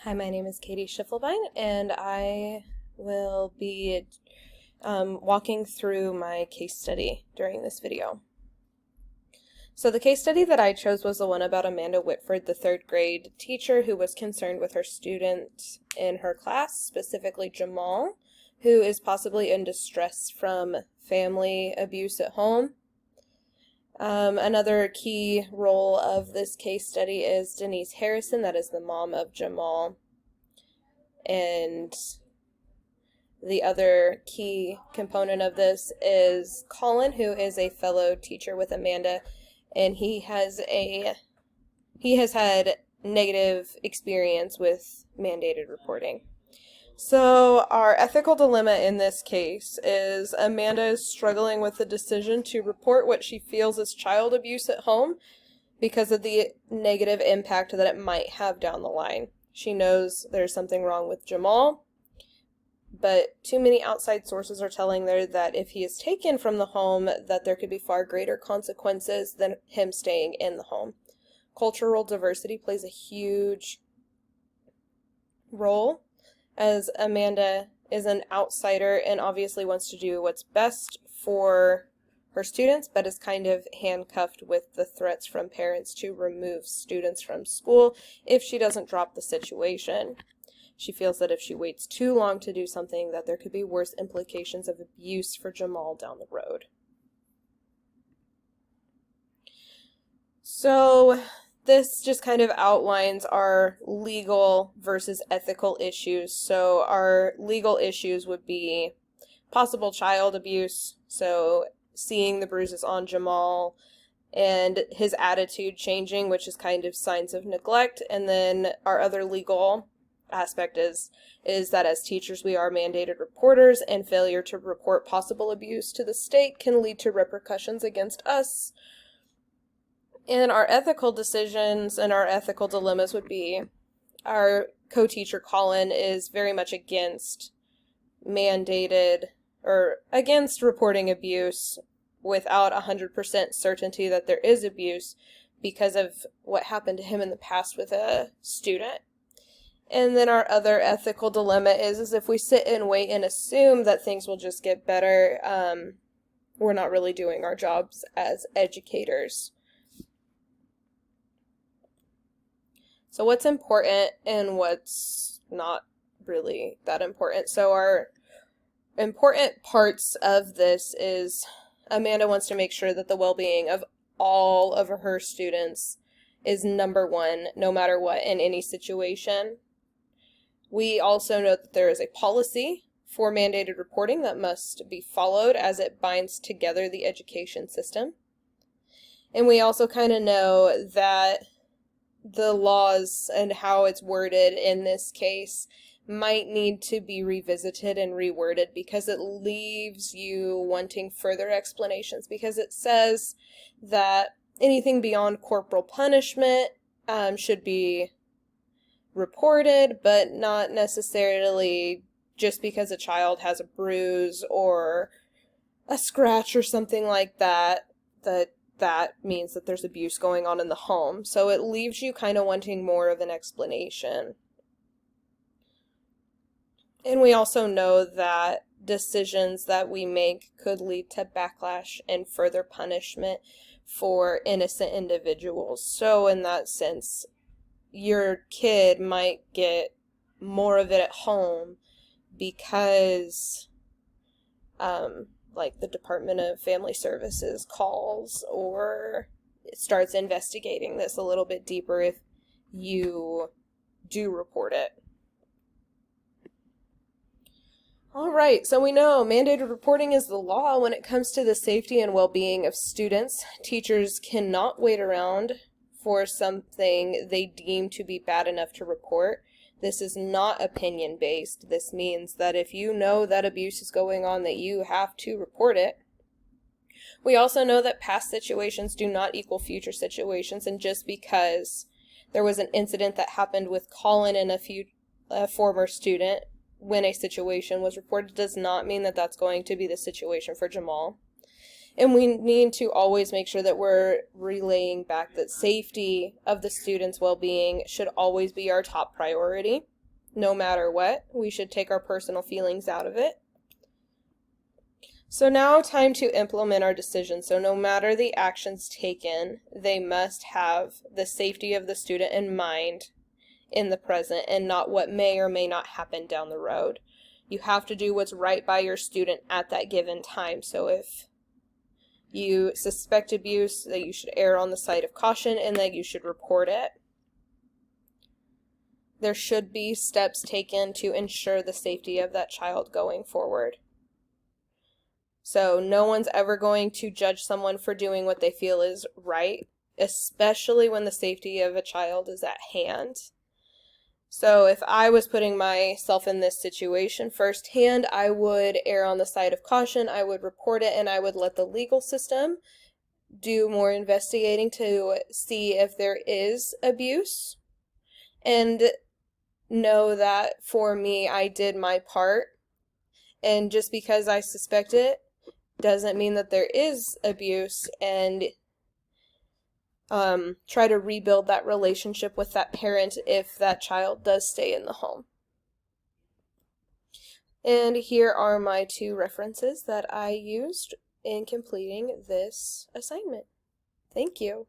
Hi, my name is Katie Schiffelbein, and I will be walking through my case study during this video. So the case study that I chose was the one about Amanda Whitford, the third grade teacher who was concerned with her student in her class, specifically Jamal, who is possibly in distress from family abuse at home. Another key role of this case study is Denise Harrison, that is the mom of Jamal. And the other key component of this is Colin, who is a fellow teacher with Amanda, and he has had negative experience with mandated reporting. So our ethical dilemma in this case is Amanda is struggling with the decision to report what she feels is child abuse at home because of the negative impact that it might have down the line. She knows there's something wrong with Jamal, but too many outside sources are telling her that if he is taken from the home, that there could be far greater consequences than him staying in the home. Cultural diversity plays a huge role, as Amanda is an outsider and obviously wants to do what's best for her students, but is kind of handcuffed with the threats from parents to remove students from school if she doesn't drop the situation. She feels that if she waits too long to do something, that there could be worse implications of abuse for Jamal down the road. So this just kind of outlines our legal versus ethical issues. So our legal issues would be possible child abuse, so seeing the bruises on Jamal and his attitude changing, which is kind of signs of neglect. And then our other legal aspect is that as teachers we are mandated reporters, and failure to report possible abuse to the state can lead to repercussions against us. And our ethical decisions and our ethical dilemmas would be our co-teacher Colin is very much against mandated or against reporting abuse without 100% certainty that there is abuse because of what happened to him in the past with a student. And then our other ethical dilemma is if we sit and wait and assume that things will just get better, we're not really doing our jobs as educators. So what's important and what's not really that important? So our important parts of this is Amanda wants to make sure that the well-being of all of her students is number one, no matter what, in any situation. We also know that there is a policy for mandated reporting that must be followed as it binds together the education system. And we also kind of know that the laws and how it's worded in this case might need to be revisited and reworded because it leaves you wanting further explanations, because it says that anything beyond corporal punishment should be reported, but not necessarily just because a child has a bruise or a scratch or something like that, that means that there's abuse going on in the home. So it leaves you kind of wanting more of an explanation. And we also know that decisions that we make could lead to backlash and further punishment for innocent individuals. So in that sense, your kid might get more of it at home because like the Department of Family Services calls or it starts investigating this a little bit deeper if you do report it. All right, so we know mandated reporting is the law when it comes to the safety and well-being of students. Teachers cannot wait around for something they deem to be bad enough to report. This is not opinion-based. This means that if you know that abuse is going on, that you have to report it. We also know that past situations do not equal future situations, and just because there was an incident that happened with Colin and a former student when a situation was reported does not mean that that's going to be the situation for Jamal. And we need to always make sure that we're relaying back that safety of the students' well-being should always be our top priority. no matter what. We should take our personal feelings out of it. So now time to implement our decision. So no matter the actions taken, they must have the safety of the student in mind in the present and not what may or may not happen down the road. You have to do what's right by your student at that given time. So if you suspect abuse, that you should err on the side of caution and that you should report it. There should be steps taken to ensure the safety of that child going forward. So no one's ever going to judge someone for doing what they feel is right, especially when the safety of a child is at hand. So if I was putting myself in this situation firsthand, I would err on the side of caution, I would report it, and I would let the legal system do more investigating to see if there is abuse. And know that for me, I did my part. And just because I suspect it doesn't mean that there is abuse, and try to rebuild that relationship with that parent if that child does stay in the home. And here are my 2 references that I used in completing this assignment. Thank you.